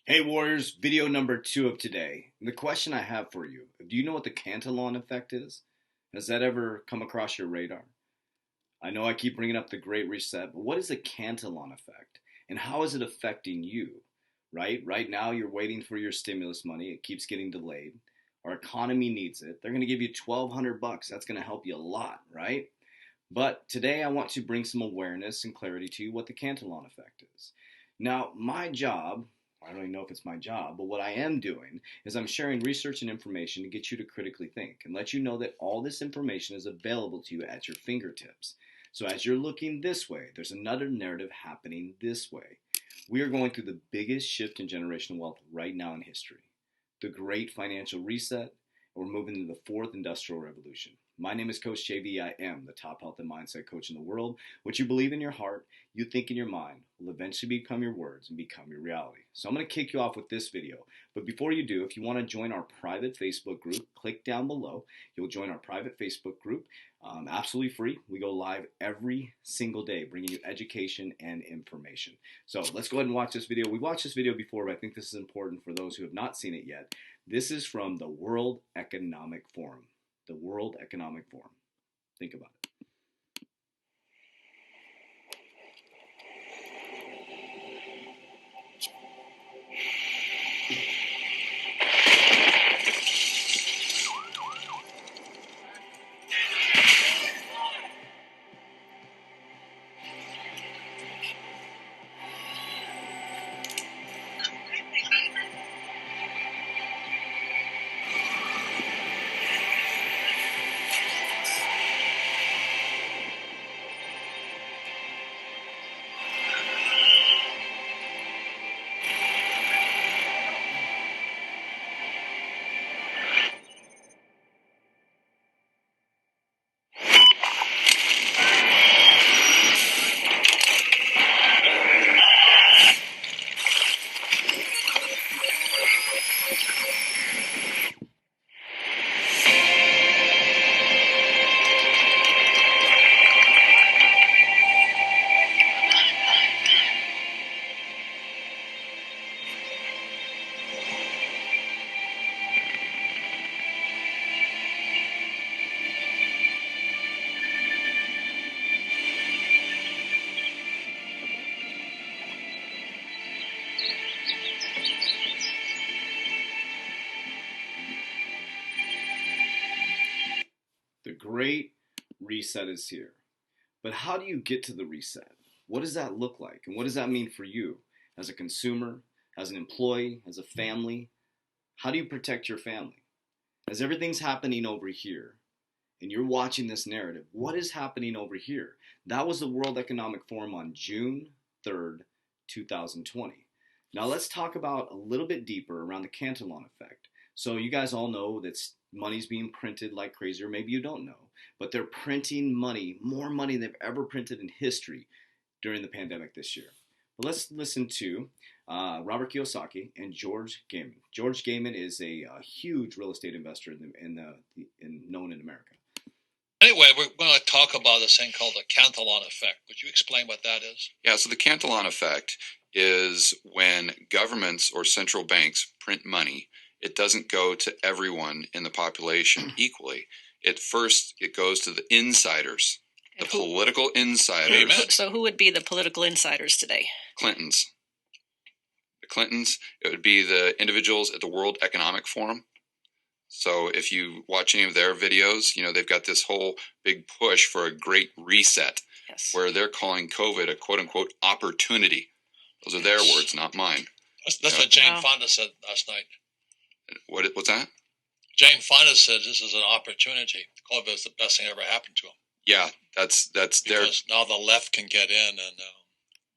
Hey Warriors, video number 2 of today. And the question I have for you, do you know what the Cantillon Effect is? Has that ever come across your radar? I know I keep bringing up the Great Reset, but what is the Cantillon Effect? And how is it affecting you? Right now you're waiting for your stimulus money. It keeps getting delayed. Our economy needs it. They're going to give you 1,200 bucks. That's going to help you a lot, right? But today I want to bring some awareness and clarity to you what the Cantillon Effect is. Now, my job, I don't even know if it's my job, but what I am doing is I'm sharing research and information to get you to critically think and let you know that all this information is available to you at your fingertips. So as you're looking this way, there's another narrative happening this way. We are going through the biggest shift in generational wealth right now in history. The great financial reset, and we're moving into the fourth industrial revolution. My name is Coach JV. I am the top health and mindset coach in the world. What you believe in your heart, you think in your mind, will eventually become your words and become your reality. So I'm going to kick you off with this video. But before you do, if you want to join our private Facebook group, click down below. You'll join our private Facebook group. Absolutely free. We go live every single day, bringing you education and information. So let's go ahead and watch this video. We watched this video before, but I think this is important for those who have not seen it yet. This is from the World Economic Forum. The World Economic Forum. Think about it. The Great Reset is here. But how do you get to the reset? What does that look like? And what does that mean for you as a consumer, as an employee, as a family? How do you protect your family? As everything's happening over here, and you're watching this narrative, what is happening over here? That was the World Economic Forum on June 3rd, 2020. Now let's talk about a little bit deeper around the Cantillon effect. So you guys all know that money's being printed like crazy, or maybe you don't know, but they're printing money, more money than they've ever printed in history during the pandemic this year. But let's listen to Robert Kiyosaki and George Gaiman. George Gaiman is a huge real estate investor known in America. Anyway, we're going to talk about this thing called the Cantillon Effect. Would you explain what that is? Yeah, so the Cantillon Effect is when governments or central banks print money, it doesn't go to everyone in the population equally. It goes to the insiders, the political insiders. Amen. So who would be the political insiders today? Clintons. The Clintons, it would be the individuals at the World Economic Forum. So if you watch any of their videos, they've got this whole big push for a great reset, Yes. where they're calling COVID a quote-unquote opportunity. Those are their words, not mine. That's what Jane Fonda said last night. What's that? Jane Fonda said this is an opportunity. COVID is the best thing that ever happened to them. Yeah, that's because now the left can get in and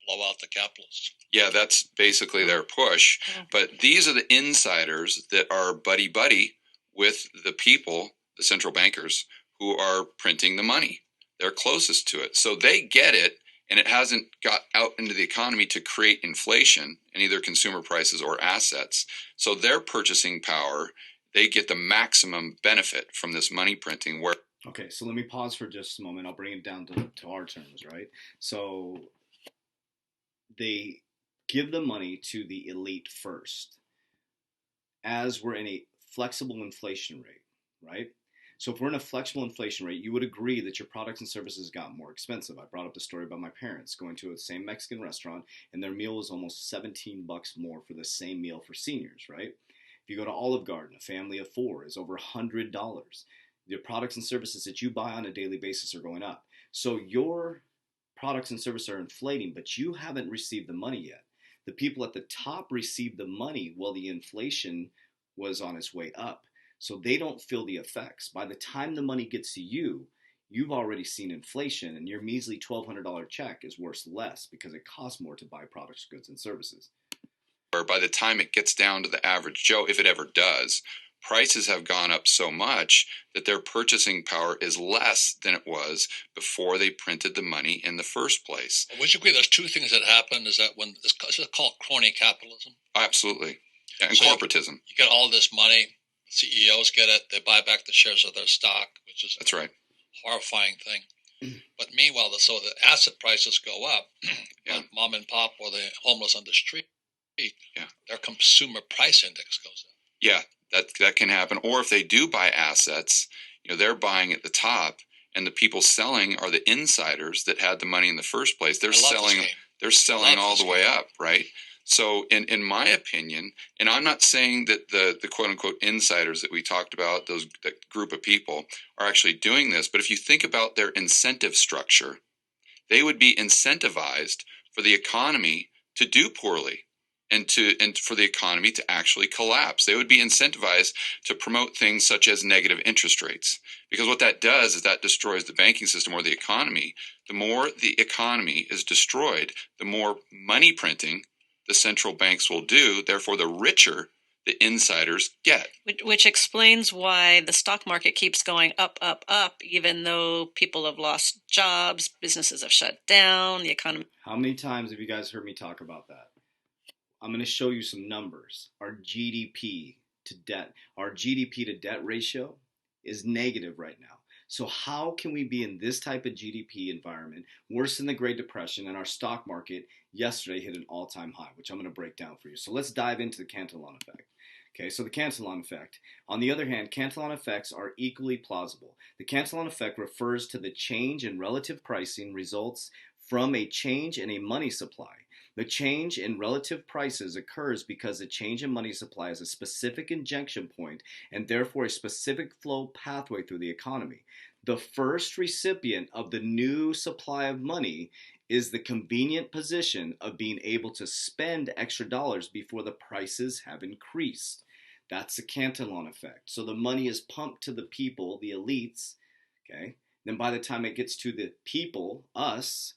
blow out the capitalists. Yeah, that's basically their push. But these are the insiders that are buddy-buddy with the people, the central bankers, who are printing the money. They're closest to it. So they get it, and it hasn't got out into the economy to create inflation in either consumer prices or assets. So their purchasing power, they get the maximum benefit from this money printing. Okay, so let me pause for just a moment. I'll bring it down to our terms, right? So they give the money to the elite first, as we're in a flexible inflation rate, right? So if we're in a flexible inflation rate, you would agree that your products and services got more expensive. I brought up the story about my parents going to the same Mexican restaurant and their meal was almost $17 more for the same meal for seniors, right? If you go to Olive Garden, a family of four is over $100. The products and services that you buy on a daily basis are going up. So your products and services are inflating, but you haven't received the money yet. The people at the top received the money while the inflation was on its way up. So they don't feel the effects. By the time the money gets to you, you've already seen inflation, and your measly $1,200 check is worth less because it costs more to buy products, goods, and services. Or by the time it gets down to the average Joe, if it ever does, prices have gone up so much that their purchasing power is less than it was before they printed the money in the first place. Would you agree there's two things that happen? Is that when it's called crony capitalism? Absolutely. Yeah, and So corporatism. You get all this money, CEOs get it, they buy back the shares of their stock, which is That's right. a horrifying thing. But meanwhile, so the asset prices go up. Yeah. But mom and pop or the homeless on the street, Yeah. their consumer price index goes up. Yeah, that can happen. Or if they do buy assets, they're buying at the top, and the people selling are the insiders that had the money in the first place. They're selling all the way up, right? So in my opinion, and I'm not saying that the quote unquote insiders that we talked about, that group of people, are actually doing this, but if you think about their incentive structure, they would be incentivized for the economy to do poorly and for the economy to actually collapse. They would be incentivized to promote things such as negative interest rates, because what that does is that destroys the banking system or the economy. The more the economy is destroyed, the more money printing the central banks will do. Therefore, the richer the insiders get. Which explains why the stock market keeps going up, up, up, even though people have lost jobs, businesses have shut down, the economy. How many times have you guys heard me talk about that? I'm going to show you some numbers. Our GDP to debt ratio is negative right now. So how can we be in this type of GDP environment, worse than the Great Depression, and our stock market yesterday hit an all-time high, which I'm going to break down for you. So let's dive into the Cantillon effect. Okay, so the Cancelon effect. On the other hand, Cantillon effects are equally plausible. The Cantillon effect refers to the change in relative pricing results from a change in a money supply. The change in relative prices occurs because the change in money supply is a specific injection point and therefore a specific flow pathway through the economy. The first recipient of the new supply of money is the convenient position of being able to spend extra dollars before the prices have increased. That's the Cantillon effect. So the money is pumped to the people, the elites, okay? Then by the time it gets to the people, us,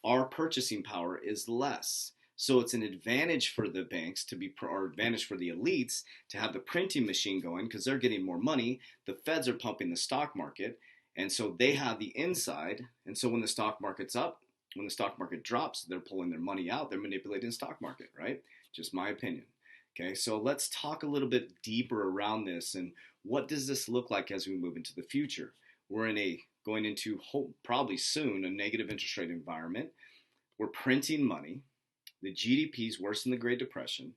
our purchasing power is less. So it's an advantage for the banks or advantage for the elites to have the printing machine going because they're getting more money. The feds are pumping the stock market, and so they have the inside. And so when the stock market's up, when the stock market drops, they're pulling their money out. They're manipulating the stock market, right? Just my opinion. Okay, so let's talk a little bit deeper around this and what does this look like as we move into the future? We're going into probably soon a negative interest rate environment. We're printing money. The GDP is worse than the Great Depression,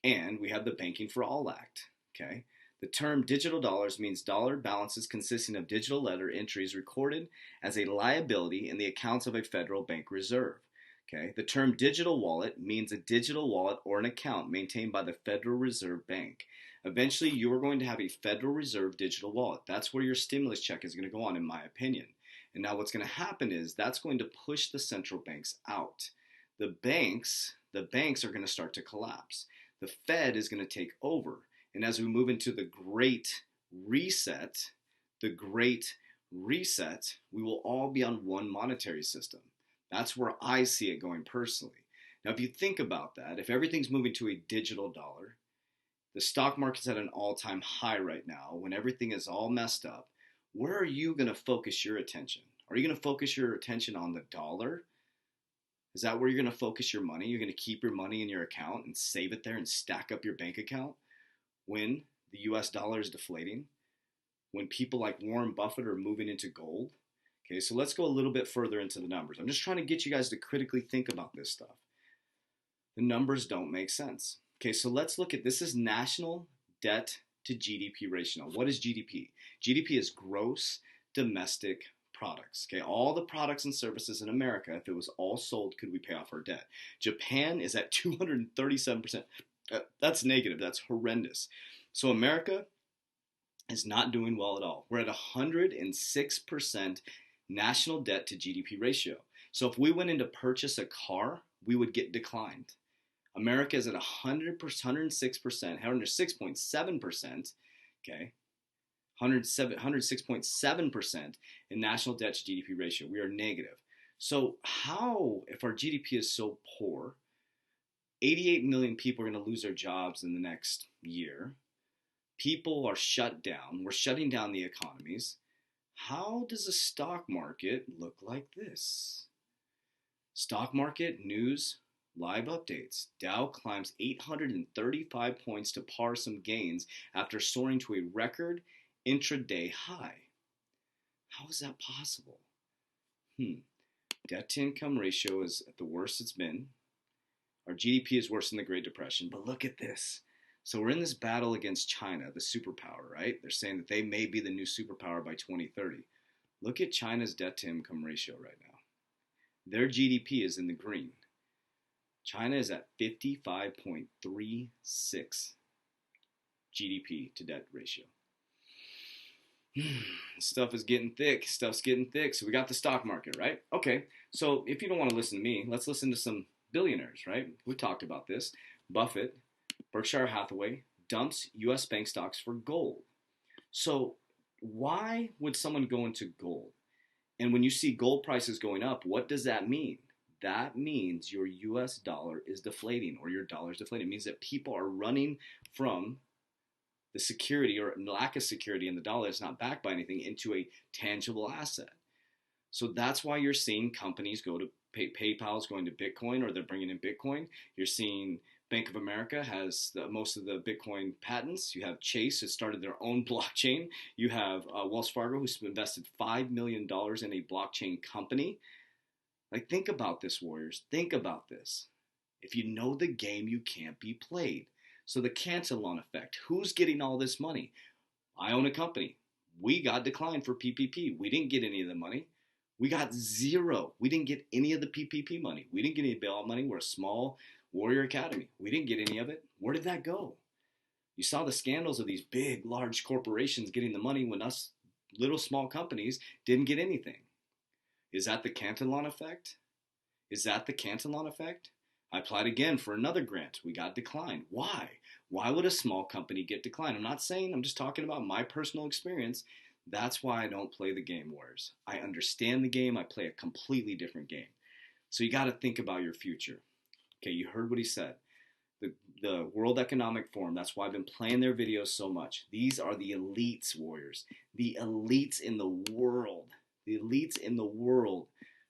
and we have the Banking for All Act. Okay, the term digital dollars means dollar balances consisting of digital letter entries recorded as a liability in the accounts of a federal bank reserve. Okay, the term digital wallet means a digital wallet or an account maintained by the Federal Reserve Bank. Eventually, you are going to have a Federal Reserve digital wallet. That's where your stimulus check is going to go on, in my opinion. And now what's going to happen is that's going to push the central banks out. The banks are going to start to collapse. The Fed is going to take over. And as we move into the Great Reset, we will all be on one monetary system. That's where I see it going personally. Now, if you think about that, if everything's moving to a digital dollar, the stock market's at an all-time high right now, when everything is all messed up, where are you going to focus your attention? Are you going to focus your attention on the dollar? Is that where you're going to focus your money? You're going to keep your money in your account and save it there and stack up your bank account when the US dollar is deflating? When people like Warren Buffett are moving into gold? Okay, so let's go a little bit further into the numbers. I'm just trying to get you guys to critically think about this stuff. The numbers don't make sense. Okay, so let's look at this is national debt to GDP ratio. Now, what is GDP? GDP is gross domestic products. Okay, all the products and services in America, if it was all sold, could we pay off our debt? Japan is at 237%. That's negative. That's horrendous. So America is not doing well at all. We're at 106% national debt to GDP ratio. So if we went in to purchase a car, we would get declined. America is at 100%, 106%, 106.7%, okay, 106.7% in national debt to GDP ratio. We are negative. So how, if our GDP is so poor, 88 million people are going to lose their jobs in the next year. People are shut down. We're shutting down the economies. How does the stock market look like this? Stock market news, live updates. Dow climbs 835 points to par some gains after soaring to a record intraday high. How is that possible? Debt to income ratio is at the worst it's been. Our GDP is worse than the Great Depression, but look at this. So we're in this battle against China, the superpower, right? They're saying that they may be the new superpower by 2030. Look at China's debt to income ratio right now. Their GDP is in the green. China is at 55.36 GDP to debt ratio. Stuff is getting thick. Stuff's getting thick. So we got the stock market, right? Okay. So if you don't want to listen to me, let's listen to some billionaires, right? We talked about this. Buffett, Berkshire Hathaway, dumps U.S. bank stocks for gold. So why would someone go into gold? And when you see gold prices going up, what does that mean? That means your US dollar is deflating, or your dollar is deflating. It means that people are running from the security or lack of security in the dollar that's not backed by anything into a tangible asset. So that's why you're seeing companies go to PayPal's going to Bitcoin, or they're bringing in Bitcoin. You're seeing Bank of America has most of the Bitcoin patents. You have Chase, who started their own blockchain. You have Wells Fargo, who's invested $5 million in a blockchain company. Like, think about this, Warriors. Think about this. If you know the game, you can't be played. So the Cantillon Effect. Who's getting all this money? I own a company. We got declined for PPP. We didn't get any of the money. We got zero. We didn't get any of the PPP money. We didn't get any bailout money. We're a small Warrior Academy. We didn't get any of it. Where did that go? You saw the scandals of these big, large corporations getting the money when us little, small companies didn't get anything. Is that the Cantillon Effect? Is that the Cantillon Effect? I applied again for another grant. We got declined. Why? Why would a small company get declined? I'm not saying, I'm just talking about my personal experience. That's why I don't play the game, Warriors. I understand the game. I play a completely different game. So you got to think about your future. Okay, you heard what he said. The World Economic Forum, that's why I've been playing their videos so much. These are the elites, Warriors. The elites in the world. The elites in the world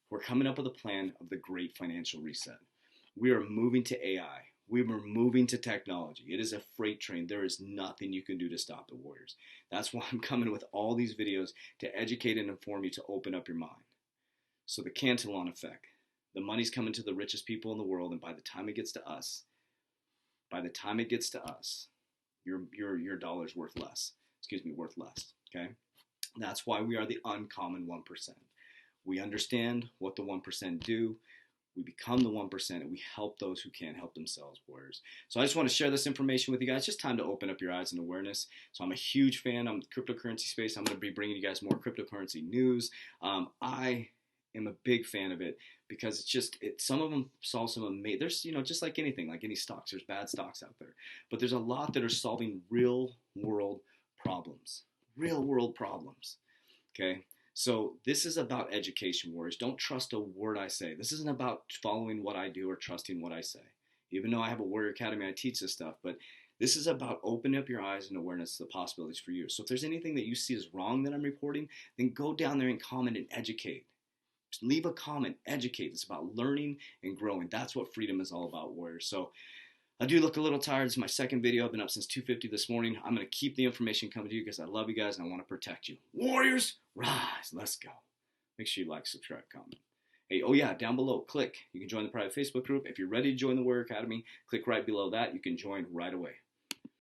who are coming up with a plan of the great financial reset. We are moving to AI. We are moving to technology. It is a freight train. There is nothing you can do to stop the Warriors. That's why I'm coming with all these videos to educate and inform you, to open up your mind. So the Cantillon Effect. The money's coming to the richest people in the world, and by the time it gets to us, your dollar's worth less. Worth less. Okay? That's why we are the uncommon 1%. We understand what the 1% do. We become the 1%, and we help those who can't help themselves, Warriors. So I just want to share this information with you guys. It's just time to open up your eyes and awareness. So I'm a huge fan. I'm the cryptocurrency space. I'm going to be bringing you guys more cryptocurrency news. I am a big fan of it because some of them solve some amazing, there's, just like anything, like any stocks, there's bad stocks out there, but there's a lot that are solving real world problems. Okay. So this is about education, Warriors. Don't trust a word I say. This isn't about following what I do or trusting what I say. Even though I have a Warrior Academy, I teach this stuff, but this is about opening up your eyes and awareness to the possibilities for you. So if there's anything that you see is wrong that I'm reporting, then go down there and comment and educate. Just leave a comment, educate. It's about learning and growing. That's what freedom is all about, Warriors. So I do look a little tired. It's my second video. I've been up since 2:50 this morning. I'm going to keep the information coming to you because I love you guys and I want to protect you. Warriors, rise. Let's go. Make sure you like, subscribe, comment. Hey, oh yeah, down below, click. You can join the private Facebook group. If you're ready to join the Warrior Academy, click right below that. You can join right away.